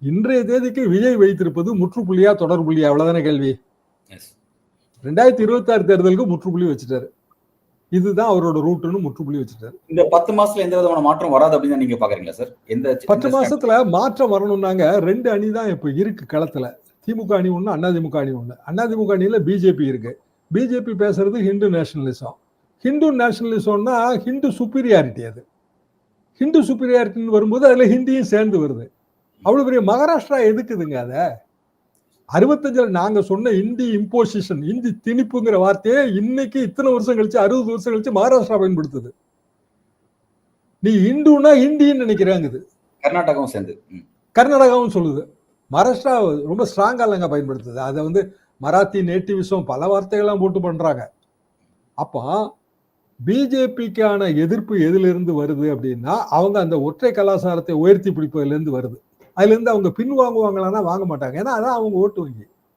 இன்றைய தேதிக்கு விஜய் வைத்திருப்பது முற்றுப்புள்ளியா தொடர்புள்ளியா, அவ்வளவுதானே கேள்வி. 2026 தேர்தலுக்கு முற்றுப்புள்ளி வச்சுட்டாரு. இதுதான் அவரோட ரூட்னு முற்றுப்புள்ளி வச்சுட்டாரு. இந்த 10 மாசத்துல எந்த விதமான மாற்றம் வராது அப்படின்னு நீங்க பாக்குறீங்களா சார்? 10 மாசத்துல மாற்றம் வரணும்னாங்க 2 அணி தான் இப்ப இருக்கு களத்துல. திமுக அணி ஒண்ணு, அதிமுக அணி ஒண்ணு. அதிமுக அணியில பிஜேபி இருக்கு. பிஜேபி பேசுறது ஹிந்து நேஷனலிசம். ஹிந்து நேஷனலிசம்னா ஹிந்து சுப்பீரியாரிட்டி. அது ஹிந்து சுப்பீரியாரிட்டின்னு வரும்போது அதுல ஹிந்தியும் சேர்ந்து வருது. அவ்வளவு பெரிய மகாராஷ்டிரா எதுக்குதுங்க? அத 65 நாங்க சொன்ன இந்தி இம்போசிஷன், இந்தி திணிப்புங்கிற வார்த்தையே இன்னைக்கு இத்தனை வருஷம் கழிச்சு, 60 வருஷம் கழிச்சு மகாராஷ்டிரா பயன்படுத்துது. நீ இந்துன்னா ஹிந்தின்னு நினைக்கிறாங்க. கர்நாடகாவும் சேர்ந்து கர்நாடகாவும் சொல்லுது. மகாராஷ்டிரா ரொம்ப ஸ்ட்ராங்கா இல்லைங்க பயன்படுத்துது. அதை மராத்தி நேட்டிவிசம் பல வார்த்தைகள்லாம் போட்டு பண்றாங்க. அப்போ பிஜேபிக்கான எதிர்ப்பு எதுல இருந்து வருது அப்படின்னா, அவங்க அந்த ஒற்றை கலாச்சாரத்தை உயர்த்தி பிடிப்பதுல இருந்து வருது. அதுல இருந்து அவங்க பின் வாங்குவாங்களான்னா வாங்க மாட்டாங்க. ஏன்னா அதான் அவங்க ஓட்டு வங்கி.